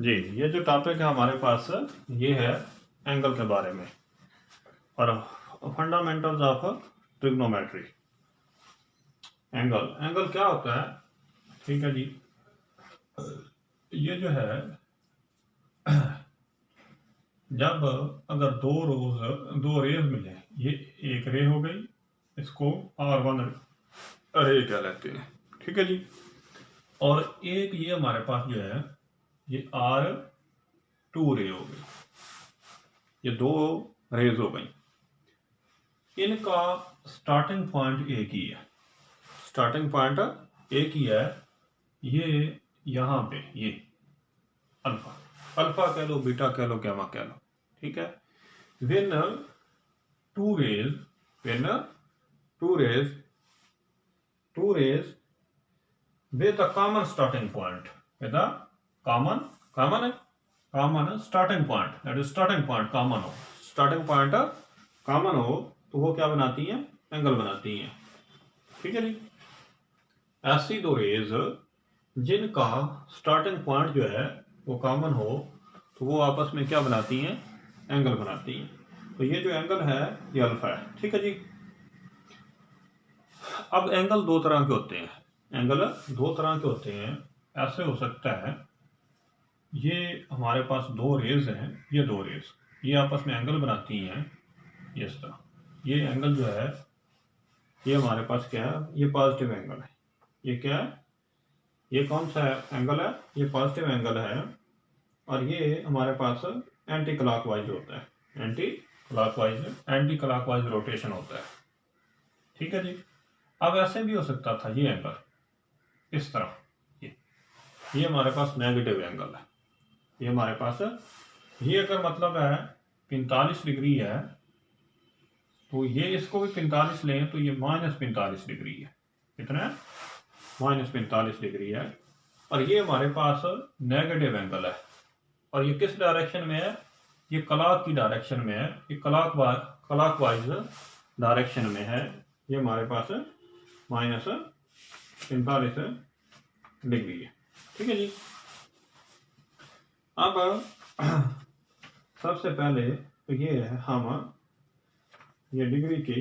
जी, ये जो टॉपिक है हमारे पास ये है एंगल के बारे में और फंडामेंटल्स ऑफ ट्रिग्नोमेट्री। एंगल क्या होता है? ठीक है जी, ये जो है जब अगर दो रेज मिले, ये एक रे हो गई, इसको R1 रे क्या लेते हैं, ठीक है जी। और एक ये हमारे पास जो है ये R2 रे हो गई, ये दो रेज हो गई। इनका स्टार्टिंग पॉइंट एक ही है, स्टार्टिंग पॉइंट एक ही है। ये यहाँ पे ये अल्फा, अल्फा कह लो, बीटा कह लो, गैमा कह लो, ठीक है। when two rays when two rays with a common starting point, with a common starting point, that is starting point common हो, starting point common हो तो वो क्या बनाती हैं? एंगल बनाती हैं, ठीक है जी। ऐसी दो रेज जिनका स्टार्टिंग पॉइंट जो है वो कॉमन हो तो वो आपस में क्या बनाती हैं? एंगल बनाती हैं। तो ये जो एंगल है ये अल्फा है, ठीक है जी। अब एंगल दो तरह के होते हैं, एंगल दो तरह के होते हैं। ऐसे हो सकता है ये हमारे पास दो रेज हैं, ये दो रेज ये आपस में एंगल बनाती हैं, ये इस तरह। ये एंगल जो है ये हमारे पास क्या है? ये पॉजिटिव एंगल है। ये क्या है? ये कौन सा एंगल है? ये पॉजिटिव एंगल है। और ये हमारे पास एंटी क्लॉकवाइज होता है, एंटी क्लॉकवाइज रोटेशन होता है, ठीक है जी। अब ऐसे भी हो सकता था ये एंगल इस तरह, ये हमारे पास नेगेटिव एंगल है। ये हमारे पास ये अगर मतलब है 45 डिग्री है तो ये इसको भी 45 लें तो ये -45 डिग्री है। कितना है? -45 डिग्री है। और ये हमारे पास नेगेटिव एंगल है और ये किस डायरेक्शन में है? ये क्लॉक की डायरेक्शन में है, ये क्लॉकवाइज डायरेक्शन में है। ये हमारे पास -45 डिग्री है, ठीक है जी। अब सबसे पहले तो ये है हम ये डिग्री की,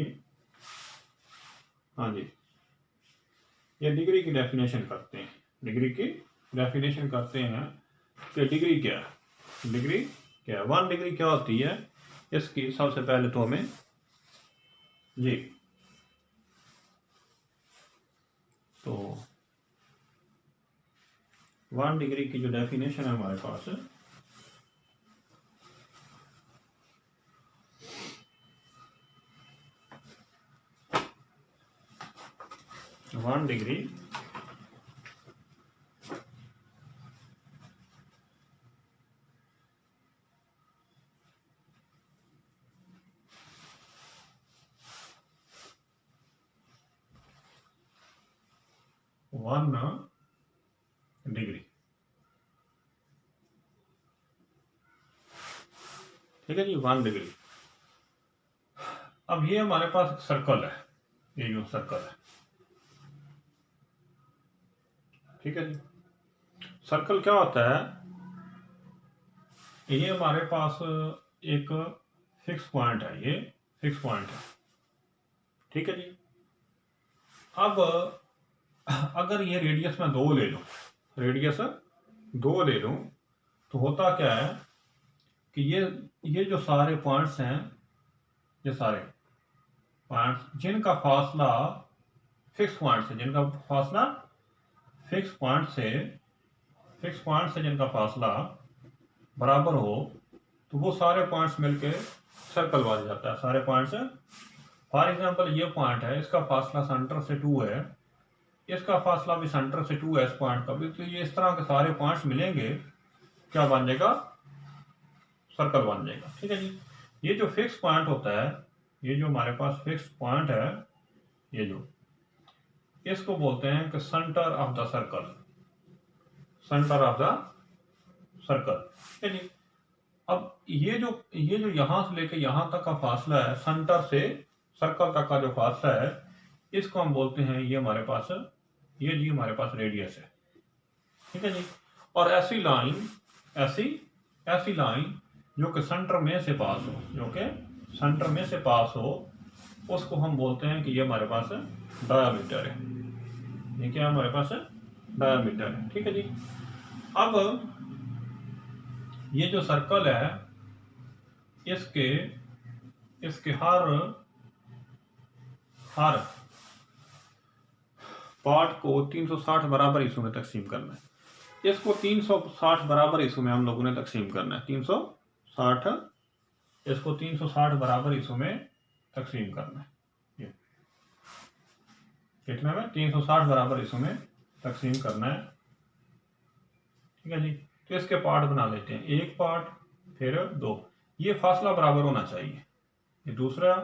हाँ जी, ये डिग्री की डेफिनेशन करते हैं। डिग्री की डेफिनेशन करते हैं कि डिग्री क्या है? डिग्री क्या है? 1 डिग्री क्या होती है इसकी? सबसे पहले तो हमें जी तो 1 डिग्री की जो डेफिनेशन है हमारे पास 1 डिग्री डिग्री, ठीक है जी, 1 डिग्री। अब ये हमारे पास सर्कल है, ये जो सर्कल है, ठीक है जी। सर्कल क्या होता है? ये हमारे पास एक फिक्स पॉइंट है, ये फिक्स पॉइंट है, ठीक है जी। अब अगर ये रेडियस में 2 ले लो, रेडियस 2 ले लो तो होता क्या है कि ये जो सारे पॉइंट्स हैं, ये सारे पॉइंट्स जिनका फासला फिक्स पॉइंट से, जिनका फासला फिक्स पॉइंट से जिनका फासला बराबर हो तो वो सारे पॉइंट्स मिलके सर्कल बन जाता है। सारे पॉइंट्स, फॉर एग्जांपल ये पॉइंट है, इसका फासला सेंटर से 2 है, इसका फासला भी सेंटर से 2 है, इस पॉइंट का भी। तो ये इस तरह के सारे पॉइंट्स मिलेंगे, क्या बन जाएगा? सर्कल बन जाएगा, ठीक है जी। ये जो फिक्स पॉइंट होता है, ये जो हमारे पास फिक्स पॉइंट है, ये जो इसको बोलते हैं कि centre of the circle, centre of the circle, ठीक है जी। अब ये जो यहां से लेके यहां तक का फासला है, सेंटर से सर्कल तक का जो फासला है, इसको हम बोलते हैं, ये हमारे पास ये जी हमारे पास रेडियस है, ठीक है जी। और ऐसी लाइन ऐसी ऐसी लाइन जो कि सेंटर में से पास हो, जो कि सेंटर में से पास हो, उसको हम बोलते हैं कि ये हमारे पास डायामीटर है। ये क्या हमारे पास डायामीटर है। ठीक है जी। अब ये जो सर्कल है, इसके इसके हर पार्ट को 360 बराबर हिस्सों में तकसीम करना है। इसको 360 बराबर हिस्सों में हम लोगों ने तकसीम करना है। 360, इसको 360 बराबर हिस्सों में तकसीम करना है। ये कितना में 360 बराबर हिस्सों में तकसीम करना है। ठीक है जी। तो इसके पार्ट बना लेते हैं, एक पार्ट, फिर दो। ये फासला बराबर होना चाहिए। ये दूसरा,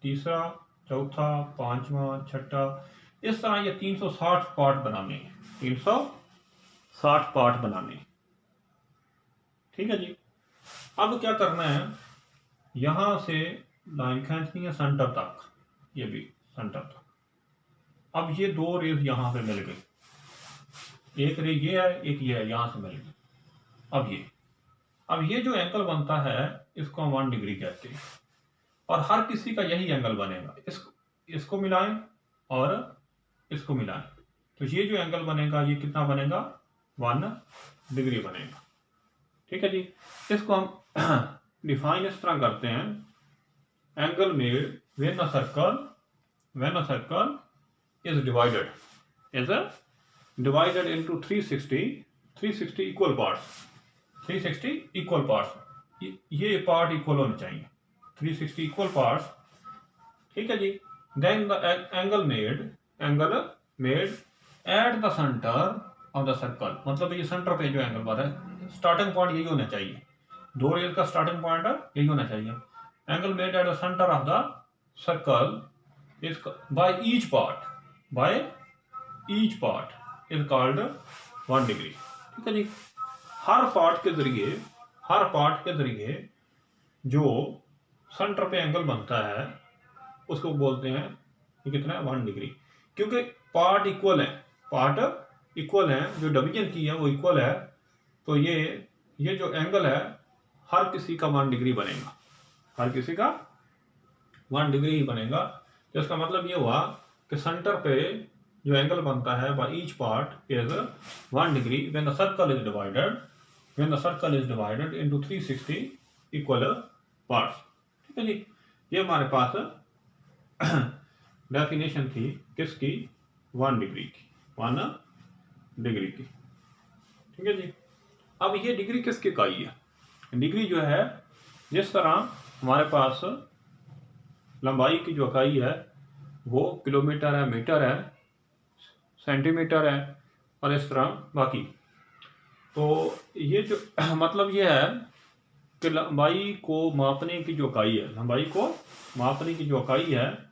तीसरा, चौथा, पांचवा, छठा, इस तरह ये 360 पार्ट बनाने हैं। 360 पार्ट बनाने। ठीक है जी। अब क्या करना है, यहां से लाइन खींचनी है सेंटर तक, ये भी सेंटर तक। अब ये दो रेज यहां पे मिल गई, एक रे ये है, एक ये है, यहां से मिल गई। अब ये जो एंगल बनता है इसको हम 1 डिग्री कहते हैं, और हर किसी का यही एंगल बनेगा। इसको मिलाएं और इसको मिलाएं, तो ये जो एंगल बनेगा ये कितना बनेगा, 1 डिग्री बनेगा। ठीक है जी। इसको हम डिफाइन इस तरह करते हैं, angle made when a circle is divided into 360 equal parts. 360 equal parts, ये पार्ट इक्वल होने चाहिए, 360 इक्वल पार्ट्स। ठीक है जी। Then the angle made at the centre of the circle, मतलब ये सेंटर पे जो एंगल बन रहा है, स्टार्टिंग पॉइंट यही होना चाहिए, दो रेल का स्टार्टिंग पॉइंट यही होना चाहिए। Angle made at the centre of the circle is by each part is called 1 degree. ठीक है जी। हर पार्ट के जरिए जो सेंटर पे एंगल बनता है उसको बोलते हैं ये कितना है, 1 डिग्री। क्योंकि पार्ट इक्वल है, जो डिवीजन की है वो इक्वल है, तो ये जो एंगल है हर किसी का 1 डिग्री बनेगा, हर किसी का 1 डिग्री ही बनेगा। तो इसका मतलब ये हुआ कि सेंटर पे जो एंगल बनता है by each part is 1 degree when the circle is divided into 360 equal parts. ठीक है जी। ये हमारे पास डेफिनेशन थी किसकी, 1 डिग्री की। ठीक है जी। अब ये डिग्री किसकी इकाई है, डिग्री जो है, जिस तरह हमारे पास लंबाई की जो इकाई है वो किलोमीटर है, मीटर है, सेंटीमीटर है, और इस तरह बाकी। तो ये जो मतलब ये है कि लंबाई को मापने की जो इकाई है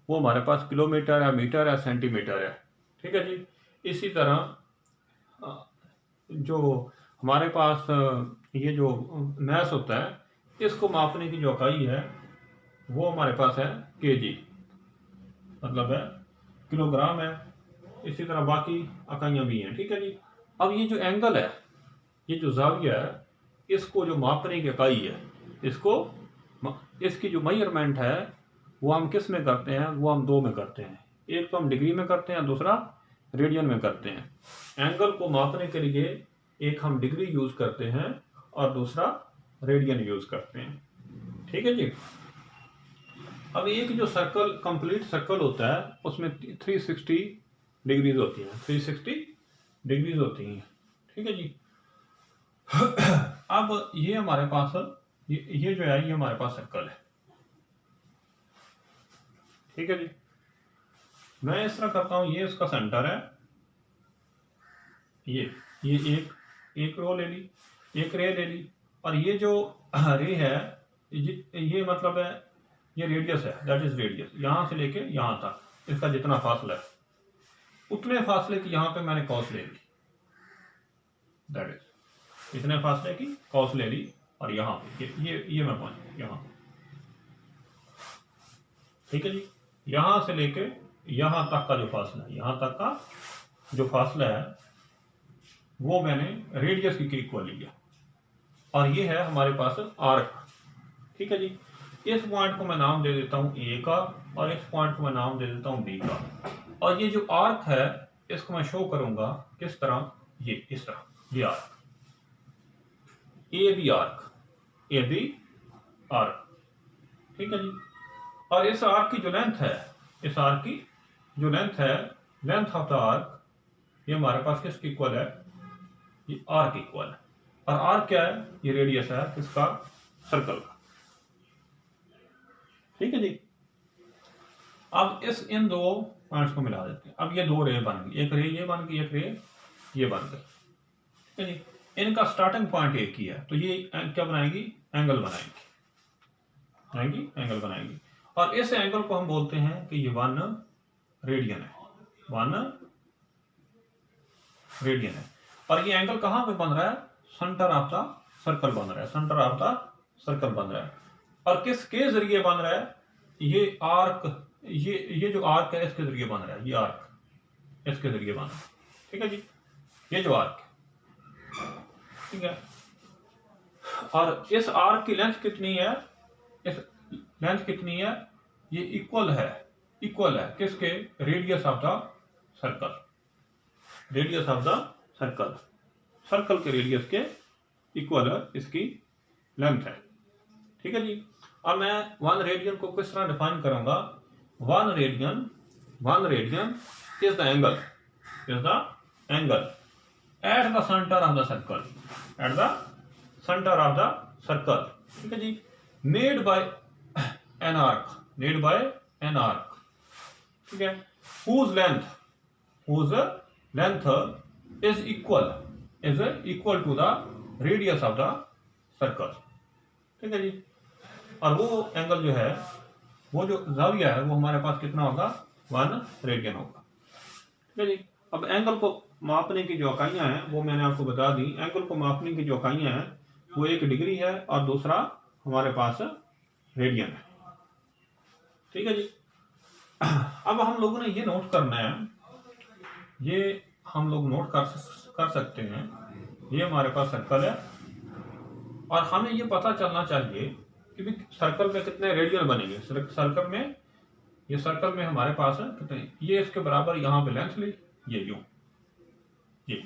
वो हमारे पास किलोमीटर है, मीटर है, सेंटीमीटर है। ठीक है जी। इसी तरह जो हमारे पास ये जो मैस होता है, इसको मापने की जो इकाई है वो हमारे पास है केजी, मतलब है किलोग्राम है। इसी तरह बाकी इकाइयाँ भी हैं। ठीक है जी। अब ये जो एंगल है, ये जो जाविया है, इसको जो मापने की इकाई है, इसकी जो मेजरमेंट है वो हम किस में करते हैं, वो हम 2 में करते हैं। एक तो हम डिग्री में करते हैं, दूसरा रेडियन में करते हैं। एंगल को मापने के लिए एक हम डिग्री यूज करते हैं और दूसरा रेडियन यूज करते हैं। ठीक है जी। अब एक जो कंप्लीट सर्कल होता है उसमें 360 डिग्रीज होती हैं, 360 डिग्रीज होती हैं। ठीक है जी। अब ये हमारे पास ये जो है, ये हमारे पास सर्कल है। ठीक है जी। मैं इस तरह करता हूं, ये इसका सेंटर है, ये एक रो ले ली, एक रे ले ली, और ये जो रे है ये मतलब है, ये रेडियस है, दैट इज रेडियस। यहां से लेके यहां तक इसका जितना फासला है, उतने फासले की यहां पे मैंने कॉस ले ली, दैट इज इतने फासले की कॉस ले ली, और यहां पे ये मैं पहुंच यहां। ठीक है जी। यहां से लेके यहां तक का जो फासला है, यहां तक का जो फासला है वो मैंने रेडियस की इक्वल लिया। और ये है हमारे पास आर्क। ठीक है जी। इस पॉइंट को मैं नाम दे देता हूं ए का और इस पॉइंट को मैं नाम दे देता हूं बी का। और ये जो आर्क है इसको मैं शो करूंगा किस तरह, ये इस तरह, ये arc A B arc, A B arc. ठीक है जी। और इस आर्क की जो लेंथ है, इस आर्क की जो लेंथ है, लेंथ ऑफ द आर्क, ये हमारे पास किसकी इक्वल है, ये आर्क इक्वल है। और आर्क क्या है, ये रेडियस है किसका, सर्कल का। ठीक है जी। अब इन दो पॉइंट्स को मिला देते हैं। अब ये दो रे बन गई, एक रे ये बन गई, एक रे ये बन गई। ठीक है जी। इनका स्टार्टिंग पॉइंट एक ही है, तो ये क्या बनाएगी, एंगल एंगल बनाएगी। और इस एंगल को हम बोलते हैं कि ये 1 रेडियन है, 1 रेडियन है। और ये एंगल कहां पे बन रहा है, सेंटर ऑफ द सर्कल बन रहा है, सेंटर ऑफ द सर्कल बन रहा है। और किसके जरिए बन रहा है, ये आर्क, ये जो आर्क है इसके जरिए बन रहा है, ये आर्क इसके जरिए बन रहा है। ठीक है जी। ये जो आर्क है, ठीक है। और इस आर्क की लेंथ कितनी है, इस लेंथ कितनी है, ये इक्वल है किसके, radius of the circle, radius of the circle, circle के रेडियस के इक्वल इसकी लेंथ है। ठीक है जी। और मैं 1 रेडियन को किस तरह डिफाइन करूंगा, 1 radian is the angle, eight the centre of the circle, eight the centre of the circle. ठीक है जी। मेड बाय एन आर्क, ठीक है, whose length is equal to the radius of the circle। ठीक है जी। और वो एंगल जो है, वो जो जाविया है, वो हमारे पास कितना होगा, 1 रेडियन होगा। ठीक है जी। अब एंगल को मापने की जो इकाइयां हैं वो मैंने आपको बता दी। एंगल को मापने की जो इकाइयां हैं वो 1 डिग्री है और दूसरा हमारे पास रेडियन है। ठीक है जी। अब हम लोगों ने ये नोट करना है, ये हम लोग नोट कर सकते हैं, ये हमारे पास सर्कल है और हमें ये पता चलना चाहिए कि भी सर्कल में कितने रेडियन बनेंगे। सर्कल में, ये सर्कल में हमारे पास कितने, ये इसके बराबर यहाँ पे लेंथ ली, ये यूं, ये।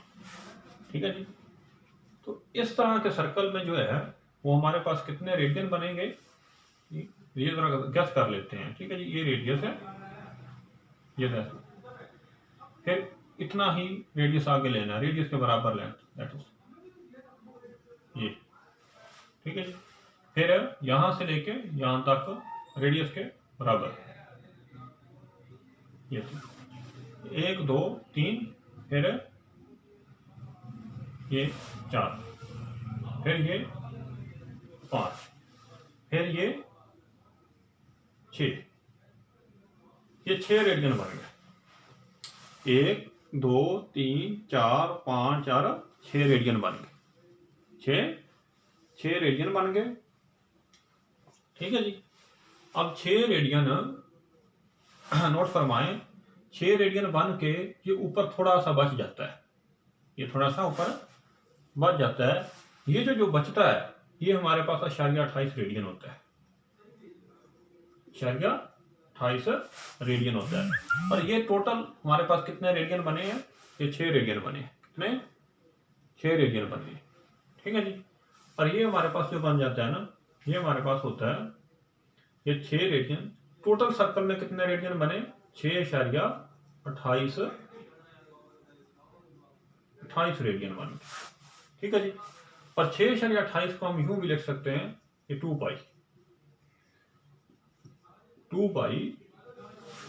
ठीक है जी। तो इस तरह के सर्कल में जो है वो हमारे पास कितने रेडियन बनेंगे, ये जरा गैस कर लेते हैं। ठीक है जी। ये रेडियस है, ये गैस, फिर इतना ही रेडियस आगे लेना है, रेडियस के बराबर लेंथ, दैट इज ये। ठीक है जी। फिर यहां से लेके यहां तक रेडियस के बराबर, ये 1 2 3, फिर ये 4, फिर ये 5, फिर ये 6, ये 6 रेडियन बन गए। 1 2 3 4 5 और 6 रेडियन बन गए, 6 रेडियन बन गए। ठीक है जी। अब 6 रेडियन नोट फरमाएं, 6 रेडियन बन के ये ऊपर थोड़ा सा बच जाता है, ये थोड़ा सा ऊपर बच जाता है। ये जो बचता है ये हमारे पास 0.28 रेडियन होता है, 0.28 रेडियन होता है। और ये टोटल हमारे पास कितने रेडियन बने हैं, ये 6 रेडियन बने हैं। कितने, 6 रेडियन बने हैं। ठीक है जी। और ये हमारे पास जो बन जाता है ना, ये हमारे पास होता है ये 6 रेडियन। टोटल सर्कल में कितने रेडियन बने, 6.28 रेडियन बने। ठीक है जी। और 6.28 को हम यूं भी लिख सकते हैं, ये 2 पाई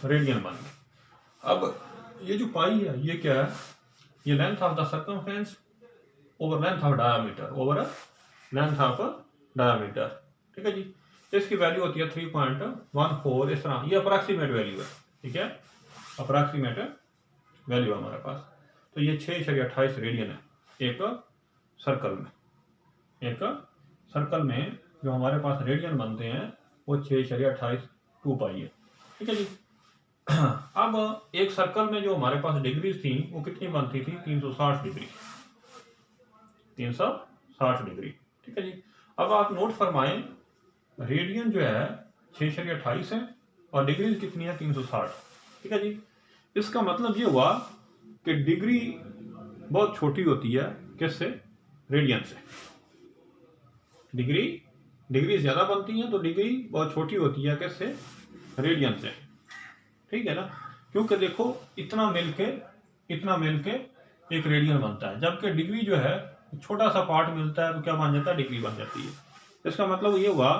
रेडियन बन गए। अब ये जो पाई है ये क्या है, ये length of the circumference over length of diameter. ठीक है जी। इसकी वैल्यू होती है 3.14, इस तरह। ये अप्रॉक्सीमेट वैल्यू है, ठीक है, अप्रॉक्सीमेट वैल्यू हमारे पास। तो ये 6.28 रेडियन है एक सर्कल में जो हमारे पास रेडियन बनते हैं वो 6.28 2 पाई है। ठीक है जी। अब एक सर्कल में जो हमारे पास डिग्री थी वो कितनी बनती थी, 360 डिग्री, 360 डिग्री। ठीक है जी। अब आप नोट फरमाएं, रेडियन जो है 6.28 है और डिग्री कितनी है 360। ठीक है जी। इसका मतलब ये हुआ कि डिग्री बहुत छोटी होती है किससे, रेडियन से। डिग्री ज्यादा बनती है तो डिग्री बहुत छोटी होती है किससे, रेडियन से। ठीक है ना, क्योंकि देखो इतना मिलके एक रेडियन बनता है, जबकि डिग्री जो है छोटा सा पार्ट मिलता है तो क्या बन जाता है, डिग्री बन जाती है। इसका मतलब ये हुआ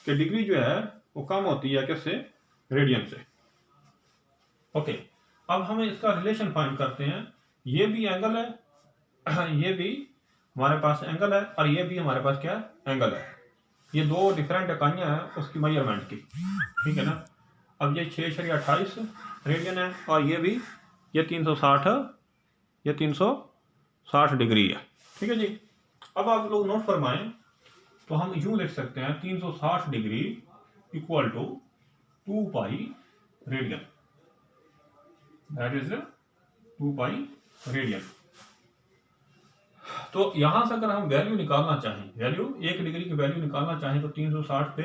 कि डिग्री जो है वो कम होती है किससे, रेडियन से। ओके, अब हमें इसका रिलेशन फाइंड करते हैं। ये भी एंगल है ये भी हमारे पास एंगल है और ये भी हमारे पास क्या एंगल है। ये दो डिफरेंट इकाइयां हैं उसकी मेजरमेंट की। ठीक है ना। अब ये 6.28 रेडियन है और ये भी ये 360 डिग्री है। ठीक है जी। अब आप लोग नोट फरमाएं, तो हम यूं लिख सकते हैं 360 degree equal to 2 pi radian, that is 2 pi radian. तो यहां से अगर हम वैल्यू निकालना चाहें, वैल्यू 1 डिग्री की वैल्यू निकालना चाहें तो 360 पे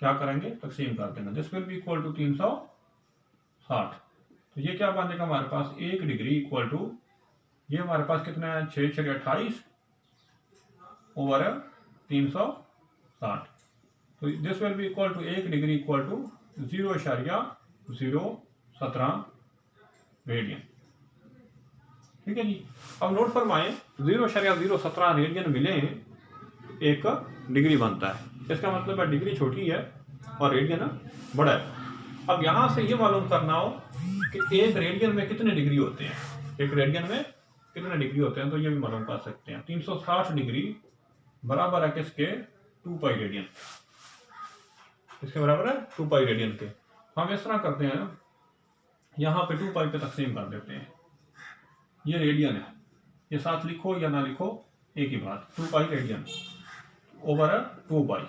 क्या करेंगे, तकसीम कर देंगे। This will be equal to 360। तो ये क्या बनेगा हमारे पास, 1 डिग्री इक्वल टू, ये हमारे पास कितना है 6.28 ओवर 360। तो this will be equal to 1 degree equal to 0.017 radian. ठीक है जी। अब नोट फरमाएं 0.017 रेडियन मिले एक डिग्री बनता है, इसका मतलब है डिग्री छोटी है और रेडियन बड़ा है। अब यहां से ये मालूम करना हो कि एक रेडियन में कितने डिग्री होते हैं, एक रेडियन में कितने डिग्री होते हैं, तो ये भी मालूम कर सकते हैं। 360 डिग्री बराबर है किसके, 2 पाई रेडियन। इसके बराबर है 2 पाई रेडियन के। हम इस तरह करते हैं, यहां पे 2 पाई पे तकसीम कर देते हैं। ये रेडियन है, ये साथ लिखो या ना लिखो एक ही बात, 2 पाई रेडियन ओवर 2 पाई,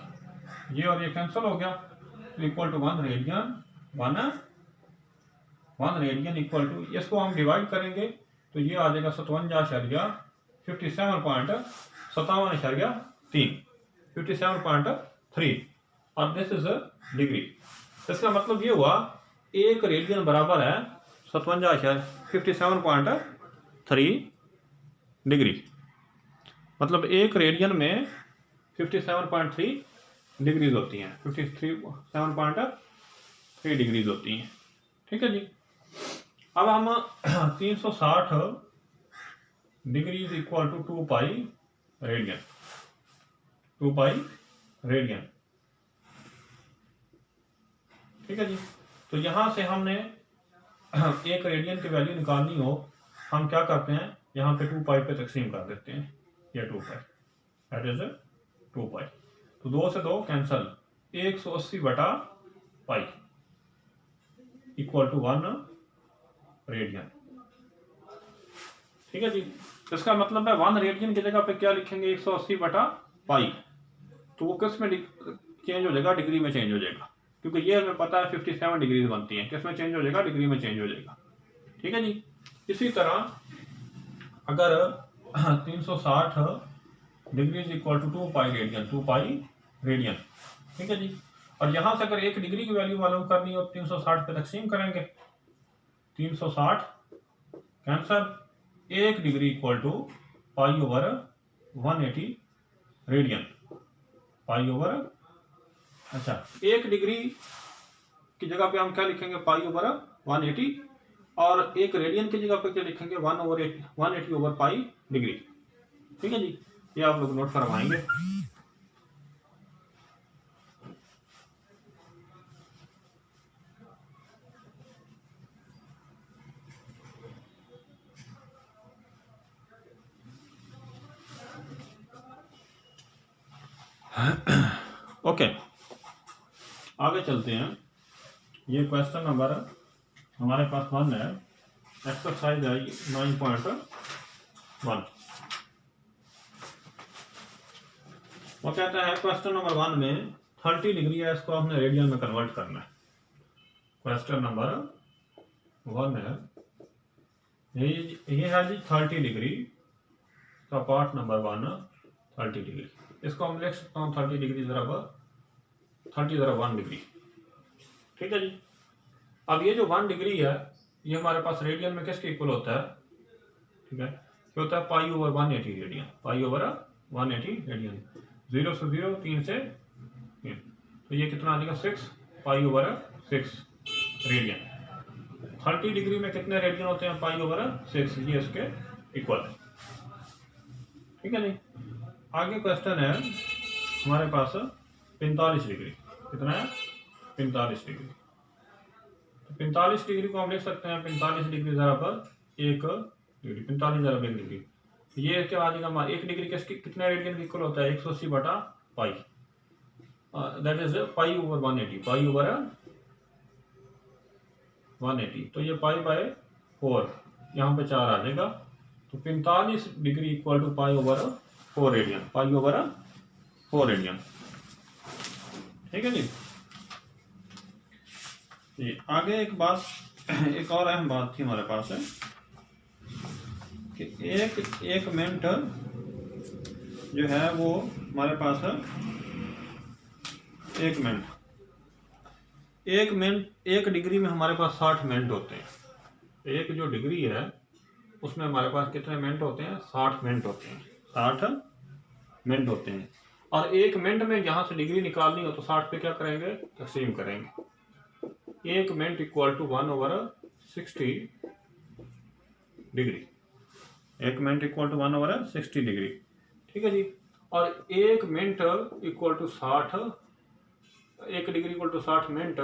ये और ये कैंसिल हो गया, equal to 1 radian, 1 radian equal to, इसको हम डिवाइड करेंगे तो ये आ जाएगा 57.3 और दिस इज डिग्री। इसका मतलब ये हुआ एक रेडियन बराबर है 57.3 डिग्री, मतलब एक रेडियन में 57.3 डिग्रीज होती हैं, 57.3 डिग्रीज होती हैं। ठीक है जी। अब हम 360 degrees equal to 2 pi radian, 2 pi radian. ठीक है जी। तो यहां से हमने एक रेडियन की वैल्यू निकालनी हो, हम क्या करते हैं, यहां पे 2 पाई पे तकसीम कर देते हैं, ये 2 पाई, दैट इज 2 पाई। तो 2 से 2 कैंसल, 180 बटा पाई इक्वल टू 1 रेडियन। ठीक है जी। इसका मतलब है 1 रेडियन की जगह पे क्या लिखेंगे, 180 बटा पाई, तो वो किस में चेंज हो जाएगा, डिग्री में चेंज हो जाएगा, क्योंकि ये हमें पता है 57 डिग्री बनती है, किस में चेंज हो जाएगा, डिग्री में चेंज हो जाएगा। ठीक है जी। इसी तरह अगर 360 degree equal to 2 pi radian, 2 pi radian. ठीक है जी। और यहां से अगर 1 डिग्री की वैल्यू मालूम करनी हो 360 पे तकसीम करेंगे, 360 cancel, 1 degree equal to pi over 180 radian, pi over, अच्छा 1 डिग्री की जगह पे हम क्या लिखेंगे, पाई ओवर 180, और 1 रेडियन की जगह पे क्या लिखेंगे, 180 ओवर पाई डिग्री। ठीक है जी। ये आप लोग नोट करवाएंगे। ओके, आगे चलते हैं। ये क्वेश्चन नंबर हमारे पास 1 है, एक्सरसाइज है 9.1। वो कहता है क्वेश्चन नंबर 1 में 30 डिग्री है, इसको हमने रेडियन में कन्वर्ट करना है। क्वेश्चन नंबर 1 है, ये है जी 30 डिग्री का पार्ट नंबर 1 30 डिग्री। इसको हम लिख सकता हूँ 30 डिग्री बराबर 30 ज़रा 1 डिग्री। ठीक है जी। अब ये जो 1 डिग्री है ये हमारे पास रेडियन में किसके इक्वल होता है? ठीक है, ये होता है पाई over 180 radian, pi over 180 radian. 0 से 0, 3 से 3, तो ये कितना आ जाएगा 6 पाई ओवर 6 रेडियन। 30 डिग्री में कितने रेडियन होते हैं? पाई ओवर 6, ये इसके इक्वल है। ठीक है जी। आगे क्वेश्चन है हमारे पास 45 डिग्री। कितना है? 45 डिग्री। तो 45 डिग्री को हम लिख सकते हैं 45 डिग्री बराबर 1 डिग्री, 45 बराबर 1 डिग्री। ये क्या आ जाएगा हमारा 1 डिग्री कितने रेडियन इक्वल होता है? 180 बटा pi, that is pi over 180, pi over 180। तो ये पाई बाय 4, यहाँ पे 4 आ जाएगा। तो 45 degree equal to pi over 4 radian, pi over 4 radian. ठीक है जी। ये आगे एक बात, एक और अहम बात थी हमारे पास है कि एक मिनट जो है वो हमारे पास है 1 मिनट। 1 डिग्री में हमारे पास 60 मिनट होते हैं। एक जो डिग्री है उसमें हमारे पास कितने मिनट होते हैं? 60 मिनट होते हैं, 60 मिनट होते हैं। और 1 मिनट में यहाँ से डिग्री निकालनी हो तो 60 पे क्या करेंगे? तकसीम करेंगे। 1 minute equal to 1 over 60 degree, 1 minute equal to 1 over 60 degree. ठीक है जी। और 1 minute equal to 60, 1 degree equal to 60 minute,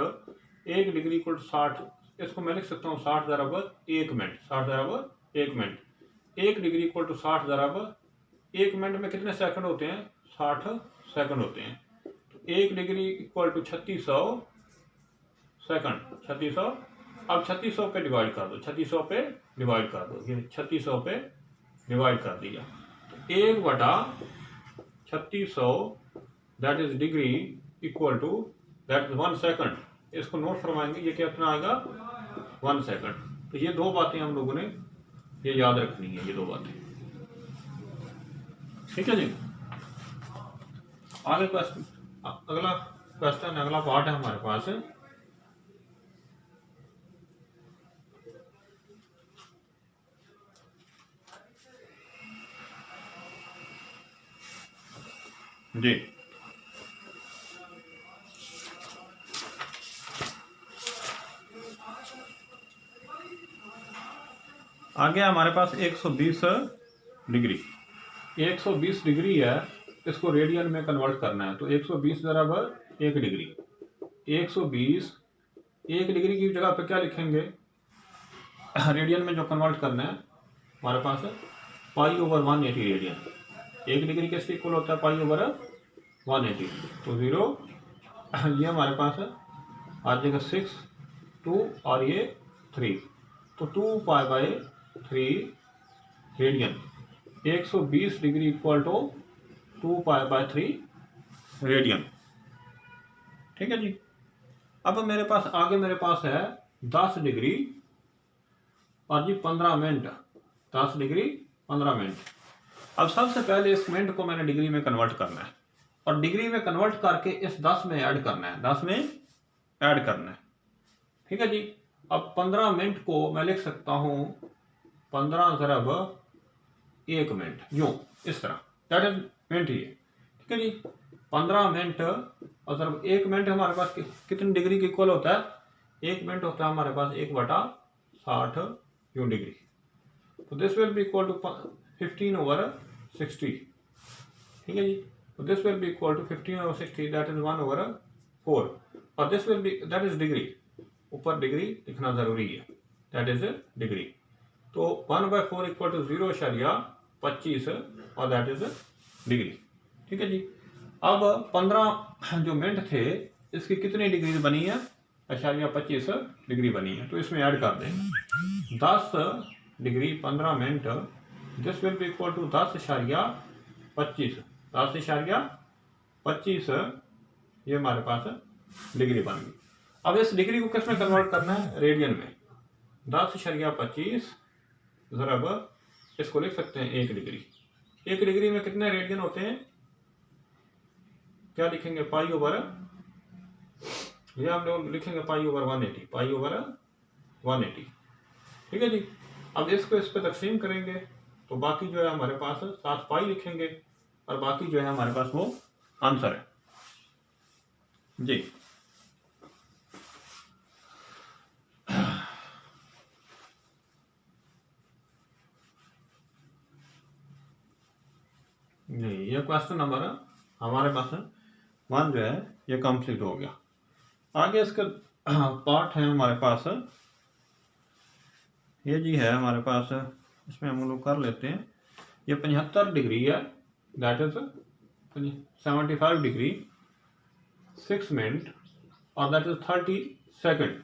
1 degree equal to 60, इसको मैं लिख सकता हूँ 60 बराबर 1 मिनट, 60 बराबर 1 मिनट। 1 डिग्री इक्वल टू 60 बराबर 1 मिनट में कितने सेकंड होते हैं? 60 सेकंड होते हैं। तो 1 डिग्री इक्वल टू 3600 सेकंड, 3600। अब 3600 पे डिवाइड कर दो, 3600 पे डिवाइड कर दो, ये 3600 पे डिवाइड कर दिया। तो 1 बटा 3600 that is degree equal to that is 1 second. इसको नोट फरमाएंगे, ये कितना आएगा? 1 सेकंड। तो ये दो बातें हम लोगों ने ये याद रखनी है, ये दो बातें। ठीक है जी। आगे क्वेश्चन, अगला क्वेश्चन, अगला पार्ट है हमारे पास जी। आगे हमारे पास 120 डिग्री, 120 डिग्री है, इसको रेडियन में कन्वर्ट करना है। तो 120 बराबर 1 डिग्री, 120, 1 डिग्री की जगह पे क्या लिखेंगे? रेडियन में जो कन्वर्ट करना है हमारे पास है पाई ओवर 180 रेडियन। 1 डिग्री किसके इक्वल होता है? पाई ओवर 180। तो 0, ये हमारे पास है आ जाएगा 6, 2 और ये 3, तो 2 pi by 3 radian. 120 degree equal to 2 pi by 3 radian. ठीक है जी। अब मेरे पास आगे मेरे पास है 10 डिग्री और जी 15 मिनट, 10 डिग्री 15 मिनट। अब सबसे पहले इस मिनट को मैंने डिग्री में कन्वर्ट करना है और डिग्री में कन्वर्ट करके इस 10 में ऐड करना है, 10 में ऐड करना है। ठीक है जी। अब 15 मिनट को मैं लिख सकता हूं 15 ज़रब 1 मिनट, यूं इस तरह, दैट इज मिनट ही है। ठीक है जी। 15 मिनट और ज़रब 1 मिनट हमारे पास कितनी डिग्री के इक्वल होता है? 1 मिनट होता है हमारे पास 1 बटा 60 यूं डिग्री। तो this will be equal to 15 over 60। ठीक है जी। तो this will be equal to 15 over 60, that is 1 over 4। और this will be, that is degree, ऊपर डिग्री लिखना जरूरी है, दैट इज डिग्री। तो 1/4 इक्वल टू 0.25 और दैट इज डिग्री। ठीक है जी। अब 15 जो मिनट थे इसकी कितनी डिग्री बनी है? 0.25 डिग्री बनी है। तो इसमें ऐड कर दें 10 degree 15 minute, this will be equal to 10.25, 10.25 ये हमारे पास डिग्री बन गई। अब इस डिग्री को किस में कन्वर्ट करना है? रेडियन में। 10.25 ज़रब, इसको लिख सकते हैं 1 डिग्री। 1 डिग्री में कितने रेडियन होते हैं? क्या लिखेंगे, पाई ओवर, ये हम लोग लिखेंगे पाई ओवर 180, पाई ओवर 180। ठीक है जी। अब इसको इस पे तकसीम करेंगे तो बाकी जो है हमारे पास 7 पाई लिखेंगे और बाकी जो है हमारे पास वो आंसर है जी। नहीं, ये क्वेश्चन नंबर हमारे पास 1 जो है ये कंप्लीट हो गया। आगे इसका पार्ट है हमारे पास, ये जी है हमारे पास, इसमें हम लोग कर लेते हैं। ये 75 डिग्री है, दैट इज 75 डिग्री 6 मिनट और दैट इज 30 सेकेंड।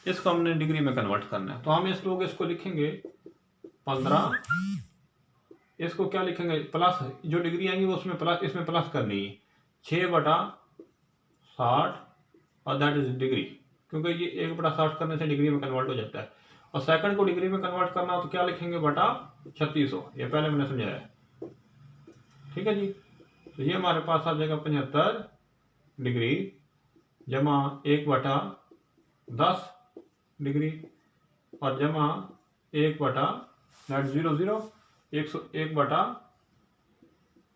इसको हमने डिग्री में कन्वर्ट करना है, तो हम इस लोग इसको लिखेंगे 15, इसको क्या लिखेंगे प्लस, जो डिग्री आएंगी वो उसमें प्लस, इसमें प्लस करनी है 6/60 और दैट इज डिग्री, क्योंकि ये 1/60 करने से डिग्री में कन्वर्ट हो जाता है। और सेकंड को डिग्री में कन्वर्ट करना हो तो क्या लिखेंगे बटा 3600, ये पहले मैंने समझाया है। ठीक है जी। तो ये हमारे पास आ जाएगा 75 डिग्री जमा 1/10 डिग्री और जमा 1/00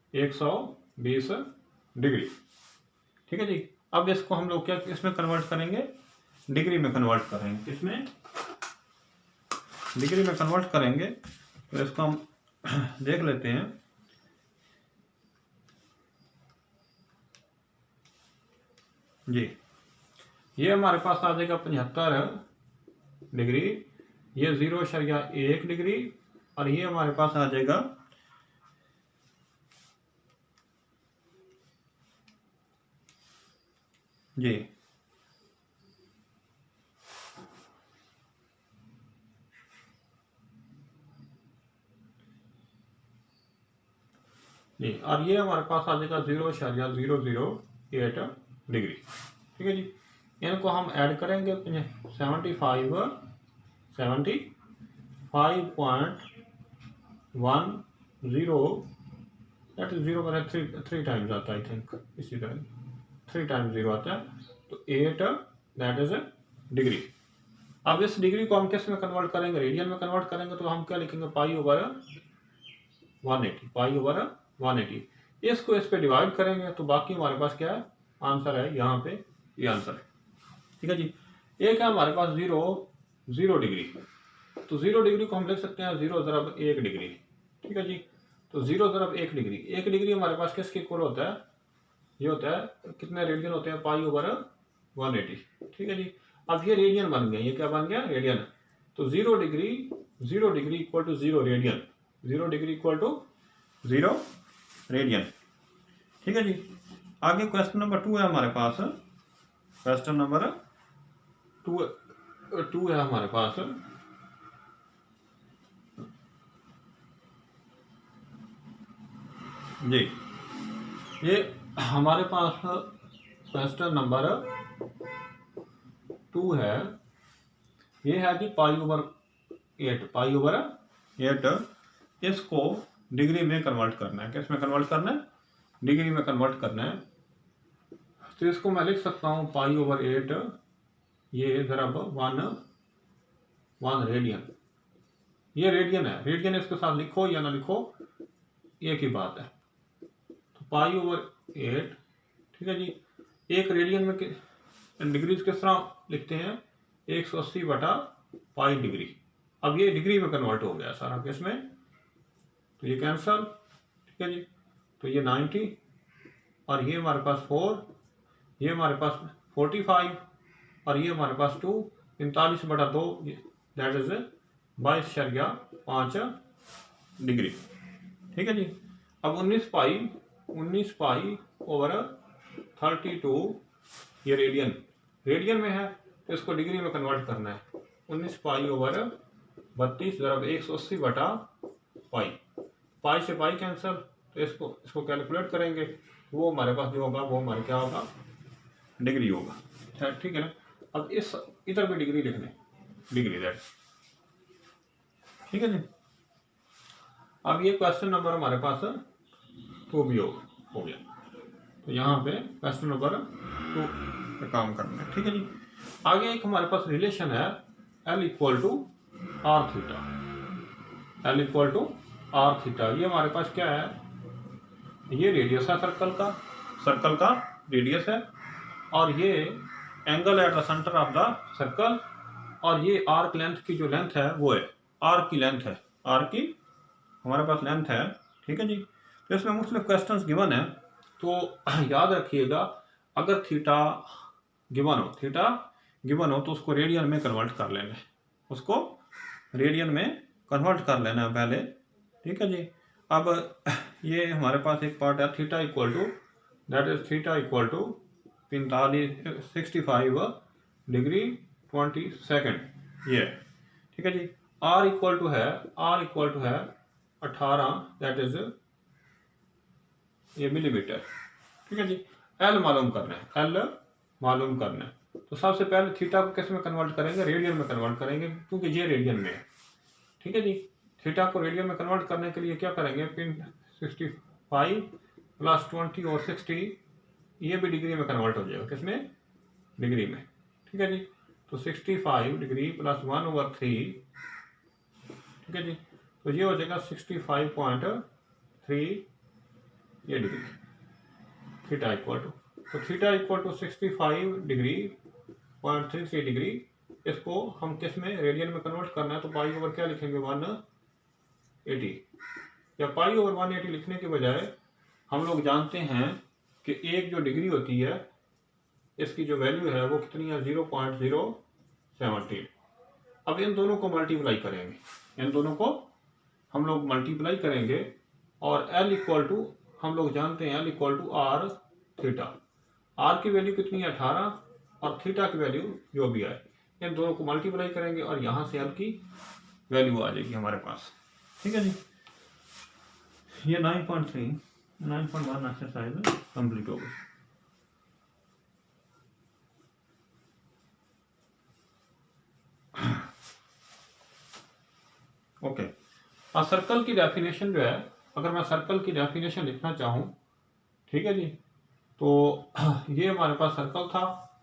1/120 डिग्री। ठीक है जी। अब इसको हम लोग क्या इसमें कन्वर्ट करेंगे, डिग्री में कन्वर्ट करेंगे, इसमें डिग्री में कन्वर्ट करेंगे। तो इसको हम देख लेते हैं। जी, ये हमारे पास आ जाएगा 75 डिग्री, ये 0.1 डिग्री और ये हमारे पास आ जाएगा जी जी, और ये हमारे पास आ जाएगा 0.008 डिग्री। ठीक है जी। इनको हम ऐड करेंगे 75.10 दैट इज 0 बना 3 टाइम्स आता है, आई थिंक इसी तरह 3 टाइम्स 0 आता है, तो 8 दैट इज डिग्री। अब इस डिग्री को हम किस में कन्वर्ट करेंगे, रेडियन में कन्वर्ट करेंगे, तो हम क्या लिखेंगे पाई ओवर 180, पाई ओवर 180। इसको इस पे डिवाइड करेंगे तो बाकी हमारे पास क्या है आंसर है, यहाँ पे ये आंसर है। ठीक है जी। एक है हमारे पास 0 डिग्री, तो 0 डिग्री को हम लिख सकते हैं 0.1 डिग्री। ठीक है जी। तो 0.1 डिग्री, 1 डिग्री हमारे पास किसके इक्वल होता है, ये होता है कितने रेडियन होते हैं, पाई ओवर 180। ठीक है जी। अब ये रेडियन बन गया, ये क्या बन गया रेडियन। तो 0 degree equal to 0 radian, 0 degree equal to 0 radian. ठीक है जी। आगे क्वेश्चन नंबर 2 है हमारे पास, क्वेश्चन नंबर 2 है हमारे पास। जी, ये हमारे पास क्वेश्चन नंबर 2 है, ये है कि पाई ओवर 8 इसको डिग्री में कन्वर्ट करना है। किस में कन्वर्ट करना है, डिग्री में कन्वर्ट करना है। तो इसको मैं लिख सकता हूँ पाई ओवर 8 ये ज़रब 1 रेडियन, ये रेडियन है, रेडियन इसके साथ लिखो या ना लिखो एक ही बात है। तो पाई ओवर 8, ठीक है जी। एक रेडियन में डिग्रीज किस तरह लिखते हैं, 180/पाई डिग्री। अब ये डिग्री में कन्वर्ट हो गया सारा किसमें, तो ये कैंसल। ठीक है जी। तो ये 90 और ये हमारे पास 4, ये हमारे पास 45 और ये हमारे पास 2, 45/2 दैट इज 22.5 डिग्री। ठीक है जी। अब 19 पाई ओवर 32 ये रेडियन में है, तो इसको डिग्री में कन्वर्ट करना है। 19 पाई ओवर 32 ज़रब 180/पाई, पाई से पाई कैंसिल, तो इसको कैलकुलेट करेंगे, वो हमारे पास जो होगा वो हमारे क्या होगा डिग्री होगा। ठीक है ना। अब इस इधर भी डिग्री लिखने, डिग्री दैट। ठीक है जी। अब ये क्वेश्चन नंबर हमारे पास 2 भी हो गया। तो यहाँ पे क्वेश्चन नंबर 2 पे काम करना है। ठीक है जी। आगे एक हमारे पास रिलेशन है L equal to R theta. L equal to R theta, ये हमारे पास क्या है, ये रेडियस है सर्कल का रेडियस है, और ये angle eight the centre of the circle, और ये आर्क लेंथ की जो लेंथ है वो है आर्क की लेंथ है, आर्क की हमारे पास लेंथ है। ठीक है जी। तो इसमें मुख्तलिफ क्वेश्चंस गिवन है, तो याद रखिएगा अगर थीटा गिवन हो तो उसको रेडियन में कन्वर्ट कर लेना है, उसको रेडियन में कन्वर्ट कर लेना है पहले। ठीक है जी। अब ये हमारे पास एक पार्ट है theta equal to 65 degree 20 second ये। ठीक है जी। आर इक्वल टू है 18 दैट इज ये मिलीमीटर। ठीक है जी। एल मालूम करना है, तो सबसे पहले थीटा को किस में कन्वर्ट करेंगे, रेडियन में कन्वर्ट करेंगे, क्योंकि ये रेडियन में है। ठीक है जी। थीटा को रेडियन में कन्वर्ट करने के लिए क्या करेंगे, पिन 65 प्लस 20 और 60 ये भी डिग्री में कन्वर्ट हो जाएगा, किसमें, डिग्री में। ठीक है जी। तो 65 डिग्री प्लस 1/3, ठीक है जी, तो ये हो जाएगा 65.3 ये डिग्री थीटा इक्वल टू, तो theta equal to 65 degree 0.33 degree. इसको हम किस में, रेडियन में कन्वर्ट करना है, तो पाई ओवर क्या लिखेंगे 180, या पाई ओवर 180 लिखने के बजाय हम लोग जानते हैं कि एक जो डिग्री होती है इसकी जो वैल्यू है वो कितनी है, 0.017। अब इन दोनों को मल्टीप्लाई करेंगे, इन दोनों को हम लोग मल्टीप्लाई करेंगे, और L इक्वल टू हम लोग जानते हैं L equal to R theta. R की वैल्यू कितनी है 18, और थीटा की वैल्यू जो भी आए, इन दोनों को मल्टीप्लाई करेंगे और यहाँ से L की वैल्यू आ जाएगी हमारे पास। ठीक है जी। ये 9.1 एक्सरसाइज कंप्लीट हो गई। ओके। अब सर्कल की डेफिनेशन जो है, अगर मैं सर्कल की डेफिनेशन लिखना चाहूँ, ठीक है जी, तो ये हमारे पास सर्कल था,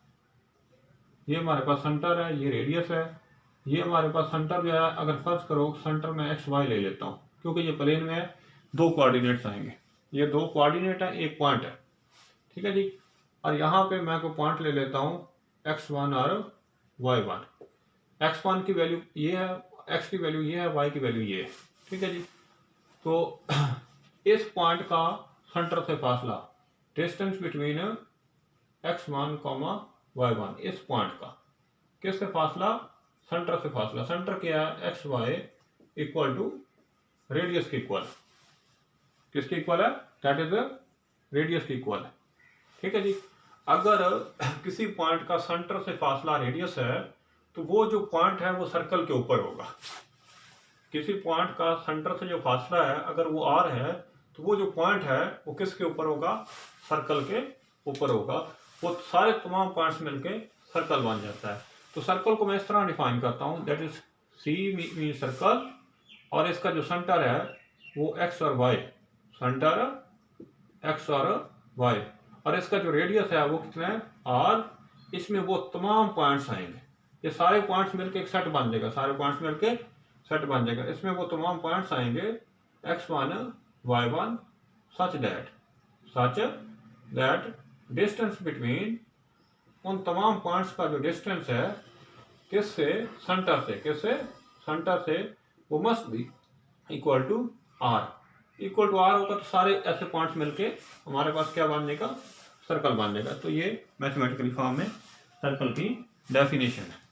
ये हमारे पास सेंटर है, ये रेडियस है, ये हमारे पास सेंटर जो है, अगर फर्ज करो सेंटर में एक्स वाई ले लेता हूँ, क्योंकि ये प्लेन में है, दो कोऑर्डिनेट्स आएंगे, ये दो कोऑर्डिनेट है, एक पॉइंट है। ठीक है जी। और यहाँ पे मैं कोई पॉइंट ले लेता हूँ x1 और y1। x1 की वैल्यू ये है, x की वैल्यू ये है, y की वैल्यू ये है। ठीक है जी। तो इस पॉइंट का सेंटर से फासला, डिस्टेंस बिटवीन x1, y1, इस पॉइंट का किससे फासला, सेंटर से फासला। सेंटर क्या है, X Y equal to radius के इक्वल, किसके इक्वल है, दैट इज रेडियस के इक्वल है। ठीक है जी। अगर किसी पॉइंट का सेंटर से फासला रेडियस है, तो वो जो पॉइंट है वो सर्कल के ऊपर होगा। किसी पॉइंट का सेंटर से जो फासला है अगर वो r है, तो वो जो पॉइंट है वो किसके ऊपर होगा, सर्कल के ऊपर होगा। वो सारे तमाम पॉइंट्स मिलके सर्कल बन जाता है। तो सर्कल को मैं इस तरह डिफाइन करता हूँ, that is C mean circle, और इसका जो सेंटर है वो x और y, सेंटर x और y, और इसका जो रेडियस है वो कितना है r। इसमें वो तमाम पॉइंट्स आएंगे, ये सारे पॉइंट्स मिलके एक सेट बन जाएगा, सारे पॉइंट्स मिलके सेट बन जाएगा। इसमें वो तमाम पॉइंट्स आएंगे x1 y1 such that distance between, उन तमाम पॉइंट्स का जो डिस्टेंस है किससे, सेंटर से वो must be equal to r। Equal to r होगा तो सारे ऐसे पॉइंट्स मिलके हमारे पास क्या बन जाएगा, सर्कल बन जाएगा। तो ये मैथमेटिकल फॉर्म में सर्कल की डेफिनेशन है।